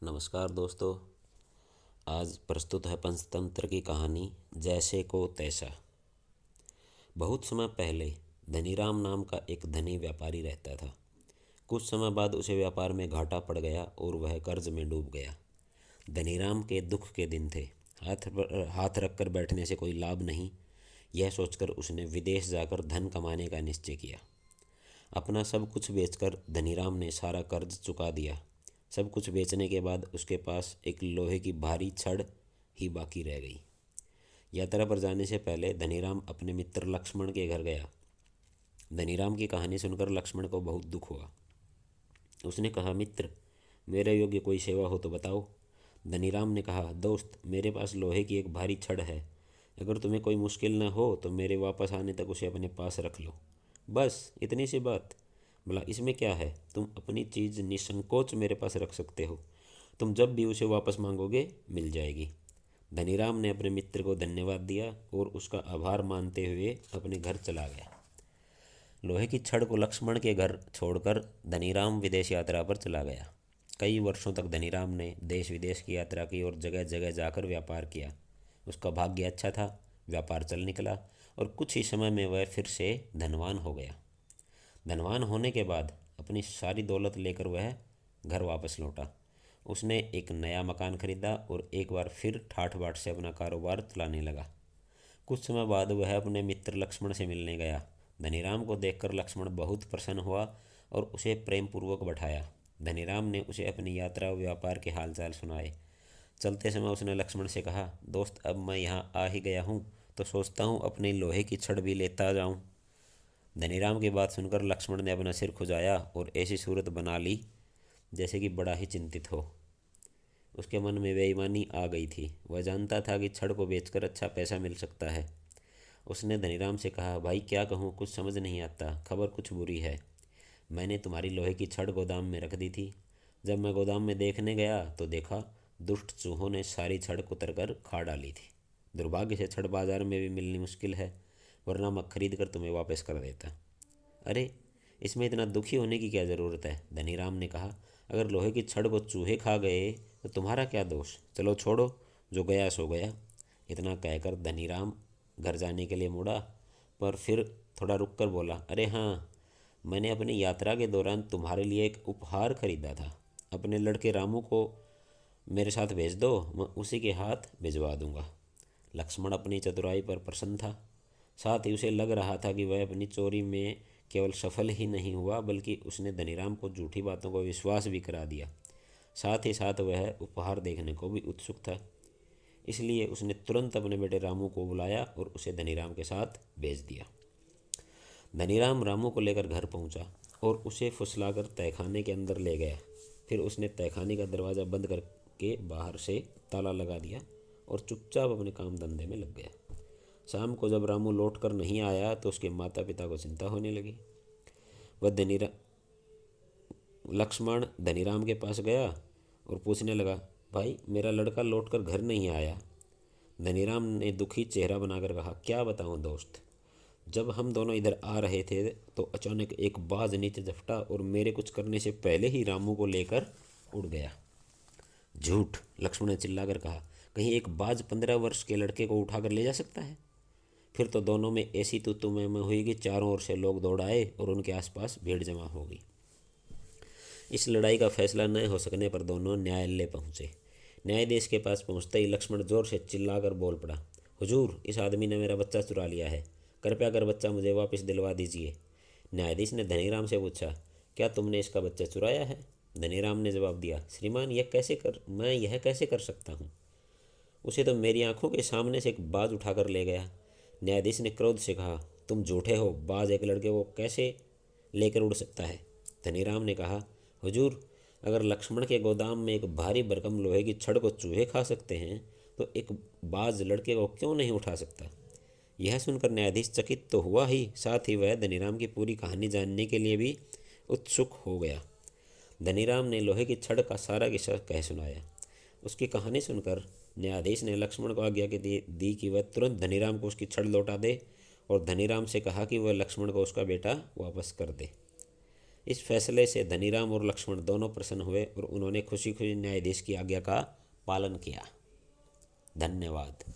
नमस्कार दोस्तों। आज प्रस्तुत है पंचतंत्र की कहानी जैसे को तैसा। बहुत समय पहले धनीराम नाम का एक धनी व्यापारी रहता था। कुछ समय बाद उसे व्यापार में घाटा पड़ गया और वह कर्ज में डूब गया। धनीराम के दुख के दिन थे। हाथ पर हाथ रखकर बैठने से कोई लाभ नहीं, यह सोचकर उसने विदेश जाकर धन कमाने का निश्चय किया। अपना सब कुछ बेचकर धनीराम ने सारा कर्ज चुका दिया। सब कुछ बेचने के बाद उसके पास एक लोहे की भारी छड़ ही बाकी रह गई। यात्रा पर जाने से पहले धनीराम अपने मित्र लक्ष्मण के घर गया। धनीराम की कहानी सुनकर लक्ष्मण को बहुत दुख हुआ। उसने कहा, मित्र, मेरे योग्य कोई सेवा हो तो बताओ। धनीराम ने कहा, दोस्त, मेरे पास लोहे की एक भारी छड़ है। अगर तुम्हें कोई मुश्किल न हो तो मेरे वापस आने तक उसे अपने पास रख लो। बस इतनी सी बात। भला इसमें क्या है? तुम अपनी चीज़ निसंकोच मेरे पास रख सकते हो। तुम जब भी उसे वापस मांगोगे मिल जाएगी। धनीराम ने अपने मित्र को धन्यवाद दिया और उसका आभार मानते हुए अपने घर चला गया। लोहे की छड़ को लक्ष्मण के घर छोड़कर धनीराम विदेश यात्रा पर चला गया। कई वर्षों तक धनीराम ने देश विदेश की यात्रा की और जगह जगह जाकर व्यापार किया। उसका भाग्य अच्छा था, व्यापार चल निकला और कुछ ही समय में वह फिर से धनवान हो गया। धनवान होने के बाद अपनी सारी दौलत लेकर वह घर वापस लौटा। उसने एक नया मकान खरीदा और एक बार फिर ठाठ बाट से अपना कारोबार चलाने लगा। कुछ समय बाद वह अपने मित्र लक्ष्मण से मिलने गया। धनीराम को देखकर लक्ष्मण बहुत प्रसन्न हुआ और उसे प्रेम पूर्वक बैठाया। धनीराम ने उसे अपनी यात्रा और व्यापार के हालचाल सुनाए। चलते समय उसने लक्ष्मण से कहा, दोस्त, अब मैं यहाँ आ ही गया हूँ तो सोचता हूँ अपनी लोहे की छड़ भी लेता जाऊँ। धनीराम की बात सुनकर लक्ष्मण ने अपना सिर खुजाया और ऐसी सूरत बना ली जैसे कि बड़ा ही चिंतित हो। उसके मन में बेईमानी आ गई थी। वह जानता था कि छड़ को बेचकर अच्छा पैसा मिल सकता है। उसने धनीराम से कहा, भाई, क्या कहूँ, कुछ समझ नहीं आता। खबर कुछ बुरी है। मैंने तुम्हारी लोहे की छड़ गोदाम में रख दी थी। जब मैं गोदाम में देखने गया तो देखा दुष्ट चूहों ने सारी छड़ कुतर कर खा डाली थी। दुर्भाग्य से छड़ बाजार में भी मिलनी मुश्किल है, वरना मैं खरीद कर तुम्हें वापस कर देता। अरे, इसमें इतना दुखी होने की क्या ज़रूरत है? धनीराम ने कहा, अगर लोहे की छड़ को चूहे खा गए तो तुम्हारा क्या दोष? चलो छोड़ो, जो गया सो गया। इतना कहकर धनीराम घर जाने के लिए मुड़ा, पर फिर थोड़ा रुक कर बोला, अरे हाँ, मैंने अपनी यात्रा के दौरान तुम्हारे लिए एक उपहार खरीदा था। अपने लड़के रामू को मेरे साथ भेज दो, मैं उसी के हाथ भिजवा दूंगा। लक्ष्मण अपनी चतुराई पर प्रसन्न था। साथ ही उसे लग रहा था कि वह अपनी चोरी में केवल सफल ही नहीं हुआ, बल्कि उसने धनीराम को झूठी बातों को विश्वास भी करा दिया। साथ ही साथ वह उपहार देखने को भी उत्सुक था। इसलिए उसने तुरंत अपने बेटे रामू को बुलाया और उसे धनीराम के साथ भेज दिया। धनीराम रामू को लेकर घर पहुंचा और उसे फुसलाकर तहखाने के अंदर ले गया। फिर उसने तहखाने का दरवाज़ा बंद करके बाहर से ताला लगा दिया और चुपचाप अपने काम धंधे में लग गया। शाम को जब रामू लौट कर नहीं आया तो उसके माता पिता को चिंता होने लगी। वह लक्ष्मण धनीराम के पास गया और पूछने लगा, भाई, मेरा लड़का लौट कर घर नहीं आया। धनीराम ने दुखी चेहरा बनाकर कहा, क्या बताऊं दोस्त, जब हम दोनों इधर आ रहे थे तो अचानक एक बाज नीचे झपटा और मेरे कुछ करने से पहले ही रामू को लेकर उड़ गया। झूठ, लक्ष्मण ने चिल्लाकर कहा, कहीं एक बाज 15 वर्ष के लड़के को उठाकर ले जा सकता है? फिर तो दोनों में ऐसी तू मैं हुई कि चारों ओर से लोग दौड़ आए और उनके आसपास भीड़ जमा हो गई। इस लड़ाई का फैसला न हो सकने पर दोनों न्यायालय पहुंचे। न्यायाधीश के पास पहुंचते ही लक्ष्मण जोर से चिल्लाकर बोल पड़ा, हुजूर, इस आदमी ने मेरा बच्चा चुरा लिया है। कृपया कर बच्चा मुझे वापस दिलवा दीजिए। न्यायाधीश ने धनीराम से पूछा, क्या तुमने इसका बच्चा चुराया है? धनीराम ने जवाब दिया, श्रीमान, मैं यह कैसे कर सकता हूँ? उसे तो मेरी आंखों के सामने से एक बाज उठाकर ले गया। न्यायाधीश ने क्रोध से कहा, तुम झूठे हो। बाज एक लड़के को कैसे लेकर उड़ सकता है? धनीराम ने कहा, हुजूर, अगर लक्ष्मण के गोदाम में एक भारी भरकम लोहे की छड़ को चूहे खा सकते हैं तो एक बाज लड़के को क्यों नहीं उठा सकता? यह सुनकर न्यायाधीश चकित तो हुआ ही, साथ ही वह धनीराम की पूरी कहानी जानने के लिए भी उत्सुक हो गया। धनीराम ने लोहे की छड़ का सारा किस्सा कह सुनाया। उसकी कहानी सुनकर न्यायाधीश ने लक्ष्मण को आज्ञा दी कि वह तुरंत धनीराम को उसकी छड़ लौटा दे और धनीराम से कहा कि वह लक्ष्मण को उसका बेटा वापस कर दे। इस फैसले से धनीराम और लक्ष्मण दोनों प्रसन्न हुए और उन्होंने खुशी खुशी न्यायाधीश की आज्ञा का पालन किया। धन्यवाद।